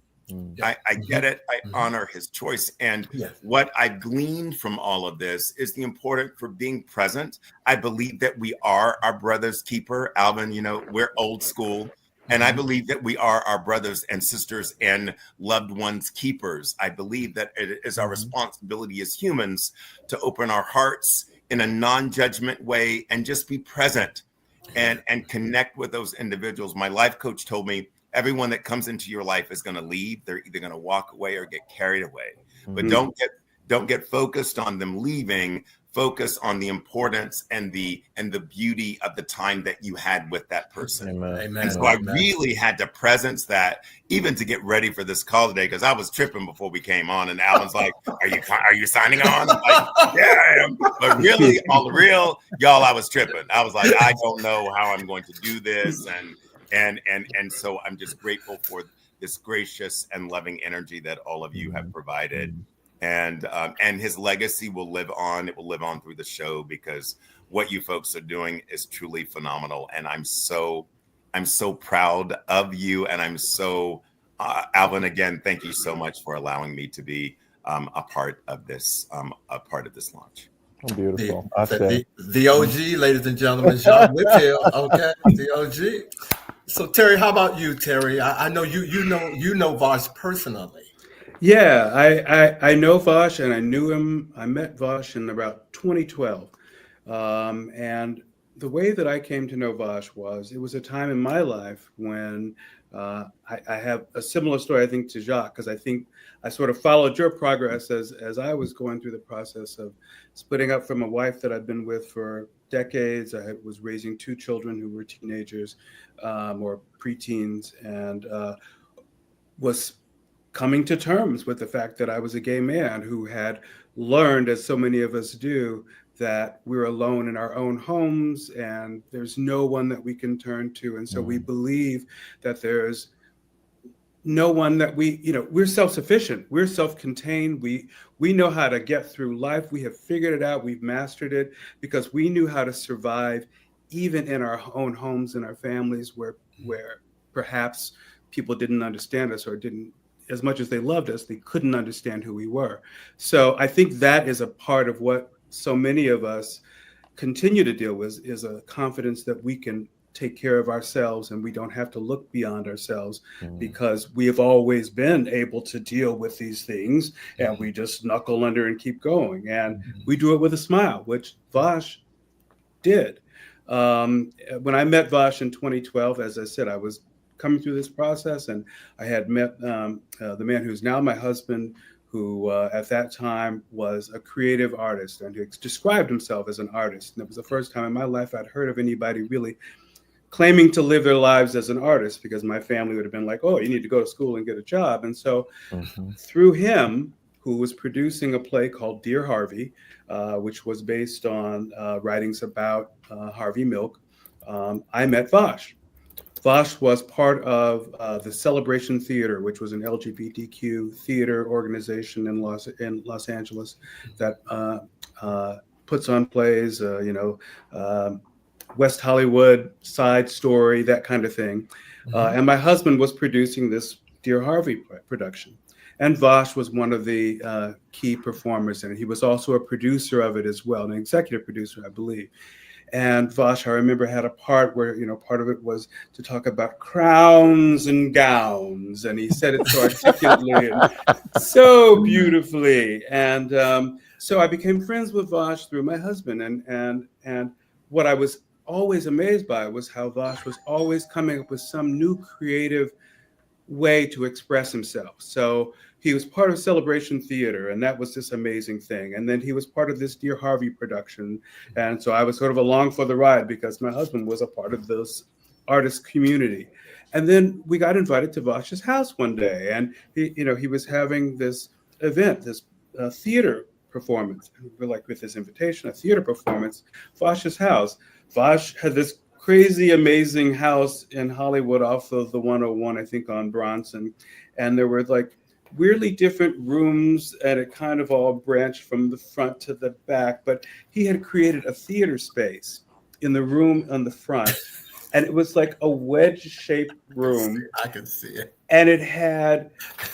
I get it. I honor his choice. And what I gleaned from all of this is the importance for being present. I believe that we are our brother's keeper. Alvin, we're old school. And I believe that we are our brothers and sisters and loved ones' keepers. I believe that it is our responsibility as humans to open our hearts in a non-judgment way and just be present and connect with those individuals. My life coach told me everyone that comes into your life is going to leave. They're either going to walk away or get carried away. But don't get focused on them leaving. Focus on the importance and the beauty of the time that you had with that person. Amen. And so I really had to presence that even to get ready for this call today, because I was tripping before we came on, and Alan's like, are you signing on? I'm like, yeah, I am. But really, all real, y'all, I was tripping. I was like, I don't know how I'm going to do this. And so I'm just grateful for this gracious and loving energy that all of you have provided. And his legacy will live on. It will live on through the show, because what you folks are doing is truly phenomenal. And I'm so proud of you. And I'm so, Alvin, again, thank you so much for allowing me to be a part of this launch. Oh, beautiful. The OG, ladies and gentlemen, John Whitfield. Okay, the OG. So Terry, how about you, Terry? I know you know Vash personally. Yeah, I know Vash, and I knew him. I met Vash in about 2012. And the way that I came to know Vash was, it was a time in my life when I have a similar story, I think, to Jacques, because I think I sort of followed your progress as I was going through the process of splitting up from a wife that I'd been with for decades. I was raising two children who were teenagers or preteens, and was coming to terms with the fact that I was a gay man who had learned, as so many of us do, that we're alone in our own homes and there's no one that we can turn to. And so we believe that there's no one that we're self-sufficient, we're self-contained, we know how to get through life, we have figured it out, we've mastered it because we knew how to survive even in our own homes and our families where perhaps people didn't understand us or didn't, as much as they loved us, they couldn't understand who we were. So I think that is a part of what so many of us continue to deal with, is a confidence that we can take care of ourselves and we don't have to look beyond ourselves because we have always been able to deal with these things and we just knuckle under and keep going. And we do it with a smile, which Vash did. When I met Vash in 2012, as I said, I was coming through this process and I had met the man who's now my husband, who at that time was a creative artist and who described himself as an artist. And it was the first time in my life I'd heard of anybody really claiming to live their lives as an artist, because my family would have been like, oh, you need to go to school and get a job. And so through him, who was producing a play called Dear Harvey, which was based on writings about Harvey Milk, I met Vash. Vash was part of the Celebration Theater, which was an LGBTQ theater organization in Los Angeles that puts on plays, West Hollywood, Side Story, that kind of thing. And my husband was producing this Dear Harvey production. And Vash was one of the key performers in it. He was also a producer of it as well, an executive producer, I believe. And Vash, I remember, had a part where, part of it was to talk about crowns and gowns. And he said it so articulately and so beautifully. And so I became friends with Vash through my husband. And what I was always amazed by was how Vash was always coming up with some new creative way to express himself. So he was part of Celebration Theater, and that was this amazing thing. And then he was part of this Dear Harvey production. And so I was sort of along for the ride because my husband was a part of this artist community. And then we got invited to Vash's house one day, and he was having this event, this theater performance. And we're like, with this invitation, a theater performance, Vash's house. Vash had this crazy, amazing house in Hollywood off of the 101, I think, on Bronson. And there were like weirdly different rooms, and it kind of all branched from the front to the back. But he had created a theater space in the room on the front. And it was like a wedge-shaped room. I can see it. And it had,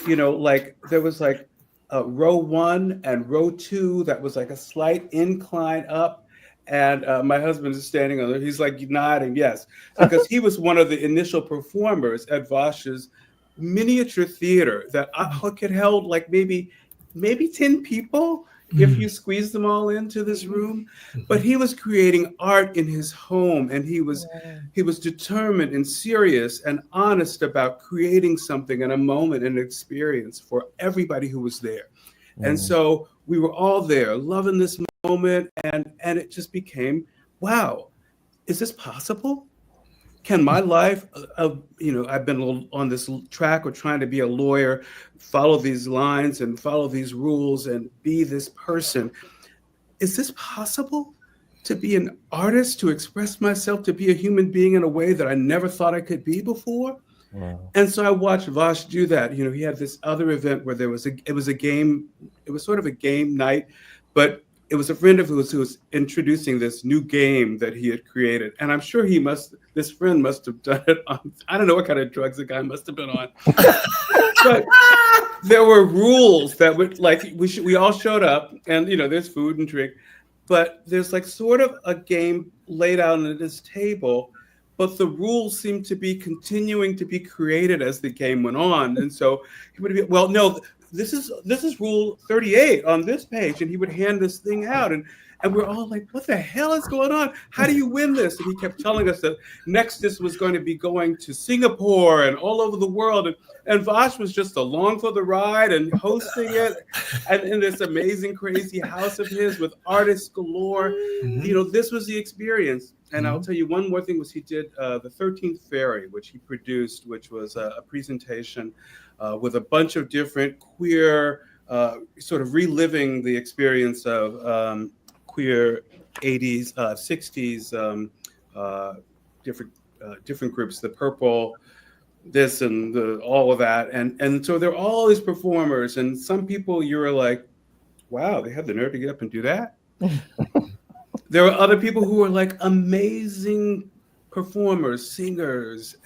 there was like row 1 and row 2 that was like a slight incline up. And my husband is standing on there. He's like nodding, yes, because he was one of the initial performers at Vash's miniature theater that could hold like maybe 10 people if you squeeze them all into this room. But he was creating art in his home, and he was determined and serious and honest about creating something and a moment and experience for everybody who was there. And so we were all there loving this moment, and it just became, wow, is this possible? Can my life, I've been on this track of trying to be a lawyer, follow these lines and follow these rules and be this person. Is this possible? To be an artist, to express myself, to be a human being in a way that I never thought I could be before? Wow. And so I watched Vash do that. He had this other event where it was a game. It was sort of a game night, but it was a friend of his who was introducing this new game that he had created. And I'm sure this friend must have done it on, I don't know what kind of drugs the guy must have been on. But there were rules that would, like, we all showed up, and, there's food and drink, but there's like sort of a game laid out on this table, but the rules seemed to be continuing to be created as the game went on. And so he would be, well, no, this is rule 38 on this page. And he would hand this thing out. And we're all like, what the hell is going on? How do you win this? And he kept telling us that next this was going to be going to Singapore and all over the world. And Vash was just along for the ride and hosting it. And in this amazing, crazy house of his with artists galore. This was the experience. And I'll tell you one more thing was he did the 13th Fairy, which he produced, which was a presentation with a bunch of different queer, sort of reliving the experience of queer 80s, 60s, different groups, the Purple, this and all of that. And so there are all these performers, and some people you're like, wow, they have the nerve to get up and do that. There are other people who are like amazing performers, singers.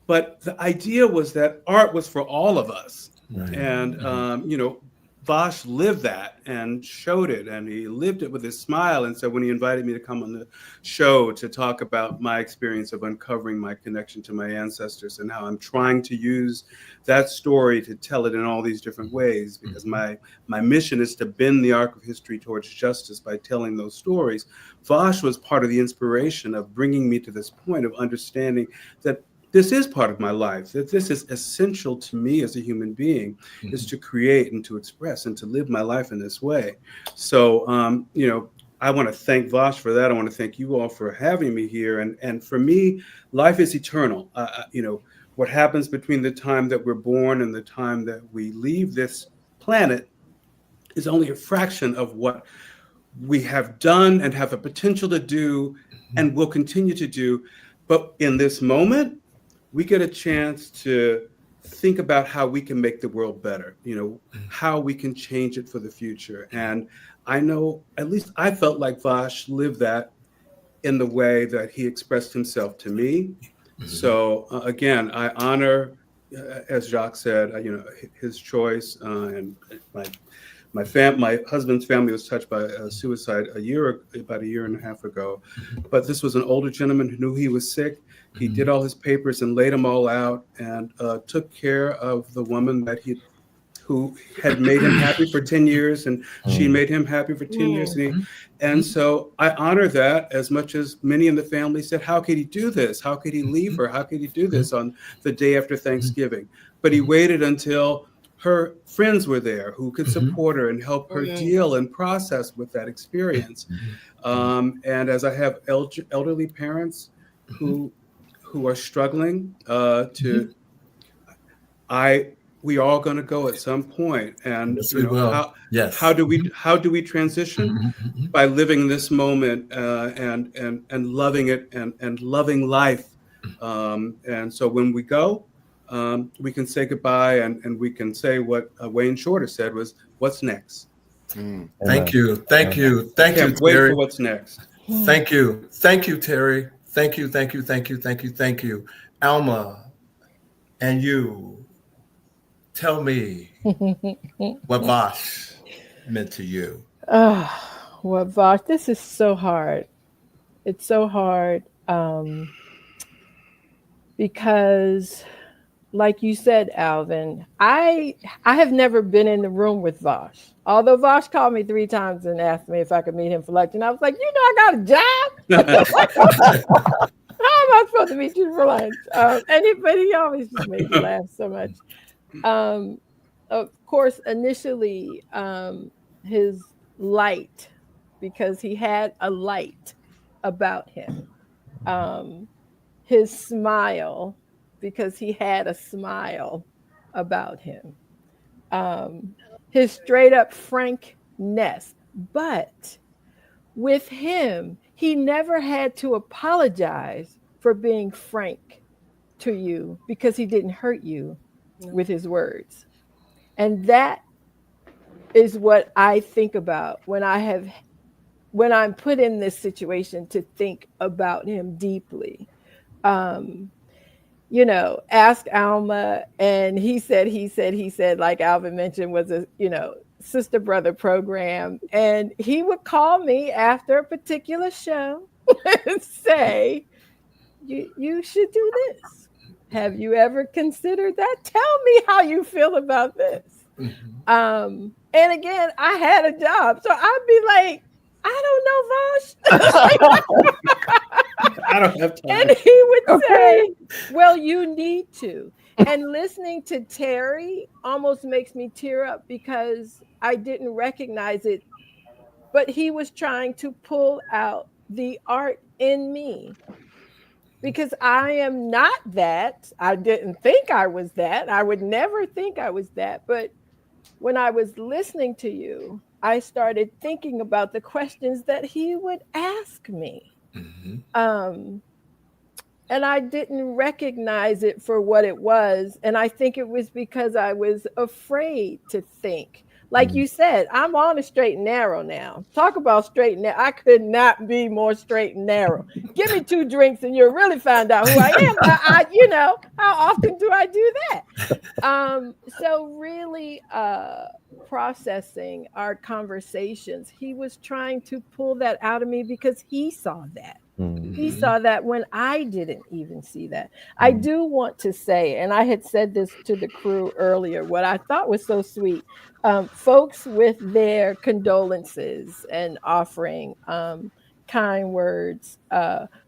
But the idea was that art was for all of us. Right. And, Vash lived that and showed it, and he lived it with his smile. And so when he invited me to come on the show to talk about my experience of uncovering my connection to my ancestors and how I'm trying to use that story to tell it in all these different ways, because my mission is to bend the arc of history towards justice by telling those stories. Vash was part of the inspiration of bringing me to this point of understanding that this is part of my life, that this is essential to me as a human being, is to create and to express and to live my life in this way. So, I want to thank Vash for that. I want to thank you all for having me here. And for me, life is eternal. What happens between the time that we're born and the time that we leave this planet is only a fraction of what we have done and have the potential to do and will continue to do. But in this moment, we get a chance to think about how we can make the world better, how we can change it for the future. And I know, at least I felt like Vash lived that in the way that he expressed himself to me. So again, I honor, as Jacques said, his choice. And my husband's family was touched by suicide about a year and a half ago. But this was an older gentleman who knew he was sick. He did all his papers and laid them all out, and took care of the woman who had made him happy for 10 years, and she made him happy for 10 years. And so I honor that as much as many in the family said, how could he do this? How could he leave her? How could he do this on the day after Thanksgiving? But he waited until her friends were there who could support her and help her deal and process with that experience. And as I have elderly parents who are struggling we are all going to go at some point. And yes, we will. How do we transition? By living this moment and loving it and loving life. And so when we go, we can say goodbye, and we can say what Wayne Shorter said was, what's next? Thank you, Terry. Wait for what's next. Thank you, Terry. Thank you. Alma, and you, tell me what Vash meant to you. Well, Vash, this is so hard. It's so hard because, like you said, Alvin, I have never been in the room with Vash. Although Vash called me 3 times and asked me if I could meet him for lunch, and I was like, I got a job. How am I supposed to meet you for lunch? But he always just made me laugh so much. Of course, initially, his light, because he had a light about him. His smile, because he had a smile about him. His straight up frankness. But with him, he never had to apologize for being frank to you because he didn't hurt you with his words. And that is what I think about when I'm put in this situation to think about him deeply. Ask Alma, and he said, like Alvin mentioned, was a, sister brother program. And he would call me after a particular show and say, you should do this. Have you ever considered that? Tell me how you feel about this. And again, I had a job. So I'd be like, I don't know, Vash. I don't have time. And he would say, well, you need to. And listening to Terry almost makes me tear up because I didn't recognize it. But he was trying to pull out the art in me. Because I am not that. I didn't think I was that. I would never think I was that. But when I was listening to you, I started thinking about the questions that he would ask me. and I didn't recognize it for what it was. And I think it was because I was afraid to think. Like you said, I'm on a straight and narrow now. Talk about straight and narrow. I could not be more straight and narrow. Give me 2 drinks and you'll really find out who I am. How often do I do that? So really processing our conversations, he was trying to pull that out of me because he saw that. He saw that when I didn't even see that. I do want to say, and I had said this to the crew earlier, what I thought was so sweet. Folks with their condolences and offering kind words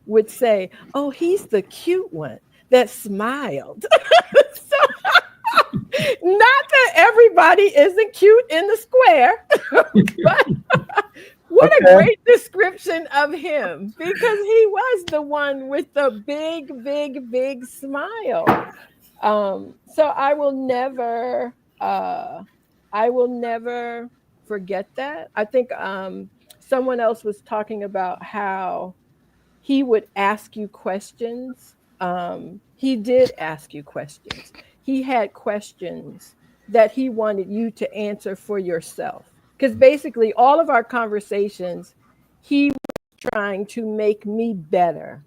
would say, "Oh, he's the cute one that smiled." So, not that everybody isn't cute in the square, but what a great description of him, because he was the one with the big, big, big smile. So I will never forget that. I think someone else was talking about how he would ask you questions. He did ask you questions. He had questions that he wanted you to answer for yourself. Because basically, all of our conversations, he was trying to make me better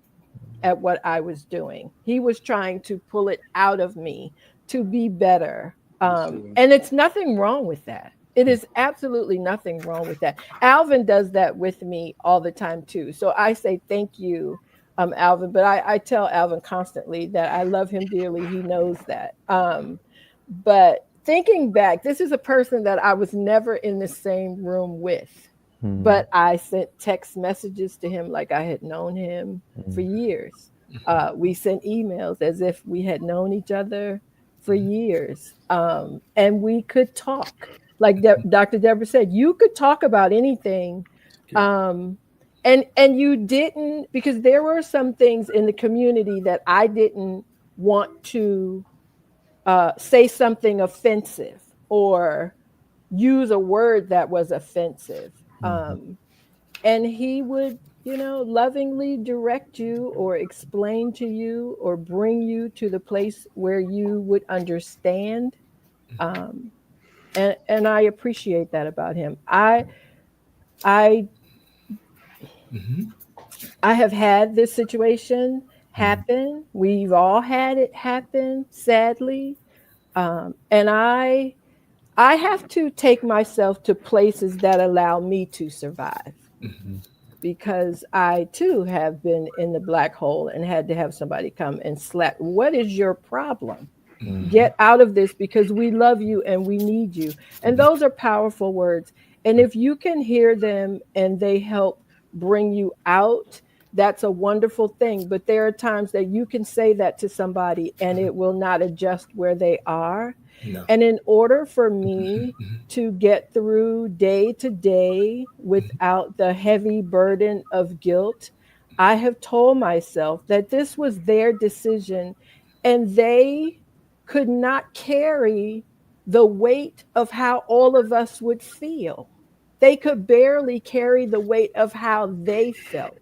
at what I was doing. He was trying to pull it out of me to be better. And it's nothing wrong with that. It is absolutely nothing wrong with that. Alvin does that with me all the time too. So I say thank you, Alvin. But I tell Alvin constantly that I love him dearly. He knows that. But thinking back, this is a person that I was never in the same room with. But I sent text messages to him like I had known him for years. We sent emails as if we had known each other for years. And we could talk. Like Dr. Deborah said, you could talk about anything. And you didn't, because there were some things in the community that I didn't want to say something offensive or use a word that was offensive. And he would, lovingly direct you or explain to you or bring you to the place where you would understand. And I appreciate that about him. I have had this situation happen. We've all had it happen, sadly. And I have to take myself to places that allow me to survive. Because I too have been in the black hole and had to have somebody come and slap. What is your problem? Get out of this, because we love you and we need you. And those are powerful words. And if you can hear them and they help bring you out, that's a wonderful thing. But there are times that you can say that to somebody and it will not adjust where they are. No. And in order for me to get through day to day without the heavy burden of guilt, I have told myself that this was their decision and they could not carry the weight of how all of us would feel. They could barely carry the weight of how they felt.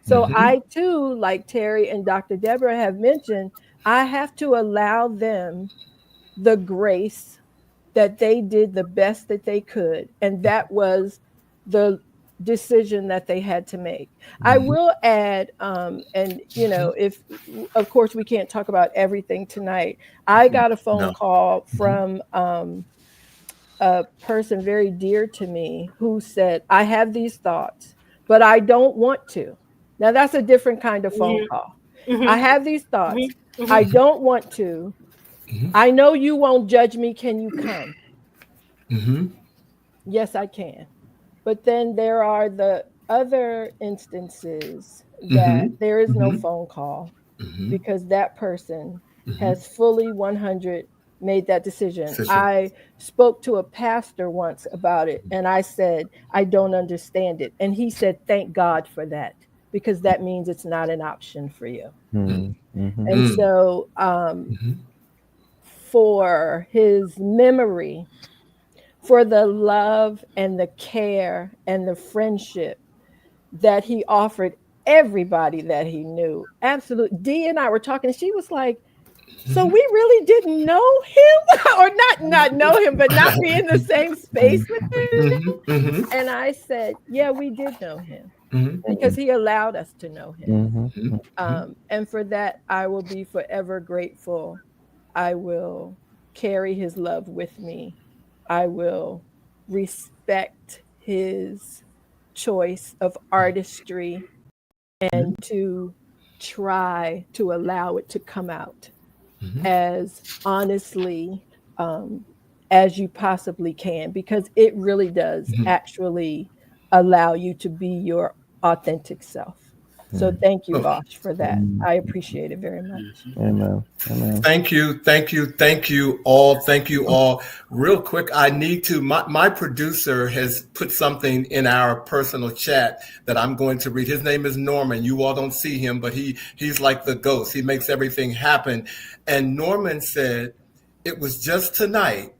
So I too, like Terry and Dr. Deborah have mentioned, I have to allow them the grace that they did the best that they could. And that was the decision that they had to make. I will add, if, of course, we can't talk about everything tonight. I got a phone call from a person very dear to me who said, I have these thoughts, but I don't want to. Now, that's a different kind of phone call. I have these thoughts. I don't want to. I know you won't judge me. Can you come? Yes, I can. But then there are the other instances that there is no phone call because that person has fully 100 made that decision. I spoke to a pastor once about it and I said, I don't understand it. And he said, thank God for that, because that means it's not an option for you. And so for his memory, for the love and the care and the friendship that he offered everybody that he knew. Absolutely. Dee and I were talking, and she was like, so we really didn't know him, or not know him, but not be in the same space with him. And I said, yeah, we did know him because he allowed us to know him. And for that, I will be forever grateful. I will carry his love with me. I will respect his choice of artistry and to try to allow it to come out as honestly as you possibly can, because it really does actually allow you to be your authentic self. So thank you, Vash, for that. I appreciate it very much. Amen. Amen. Thank you all. Thank you all. Real quick, I need to, my producer has put something in our personal chat that I'm going to read. His name is Norman. You all don't see him, but he's like the ghost. He makes everything happen. And Norman said, it was just tonight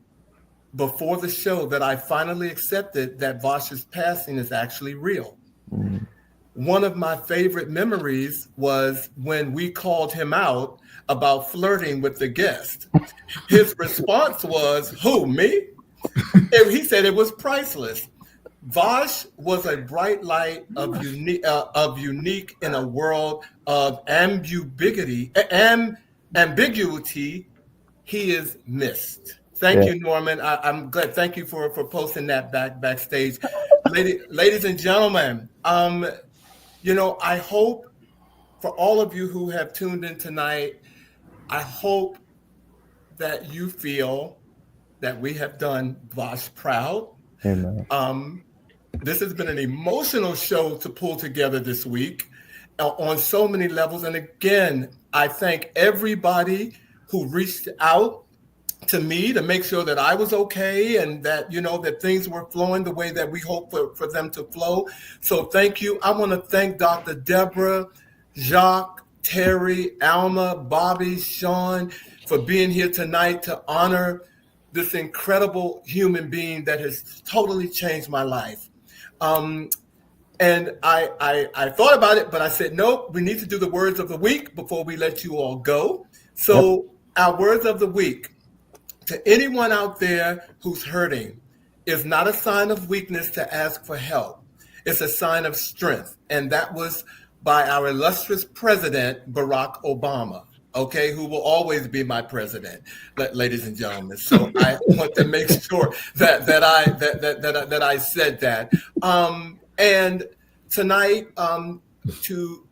before the show that I finally accepted that Vash's passing is actually real. One of my favorite memories was when we called him out about flirting with the guest. His response was, who, me? And he said it was priceless. Vash was a bright light of unique in a world of ambiguity. He is missed. Thank you, Norman. I'm glad. Thank you for posting that backstage. Ladies and gentlemen, I hope for all of you who have tuned in tonight, I hope that you feel that we have done Vash proud. Amen. This has been an emotional show to pull together this week on so many levels. And again, I thank everybody who reached out to me to make sure that I was okay and that, that things were flowing the way that we hope for them to flow. So thank you. I want to thank Dr. Deborah, Jacques, Terry, Alma, Bobby, Sean for being here tonight to honor this incredible human being that has totally changed my life. And I thought about it, but I said, nope, we need to do the words of the week before we let you all go. So our words of the week: to anyone out there who's hurting, is not a sign of weakness to ask for help. It's a sign of strength. And that was by our illustrious president, Barack Obama, who will always be my president, ladies and gentlemen. So I want to make sure that I said that. And tonight, to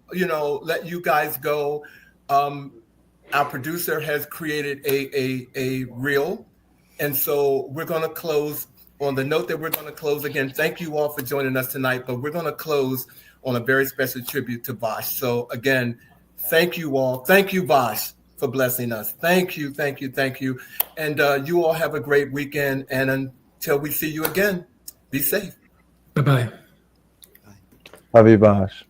let you guys go, our producer has created a reel. And so we're going to close on the note that we're going to close. Again, thank you all for joining us tonight, but we're going to close on a very special tribute to Vash. So again, thank you all. Thank you, Vash, for blessing us. Thank you. And you all have a great weekend. And until we see you again, be safe. Bye-bye. Love you, Vash.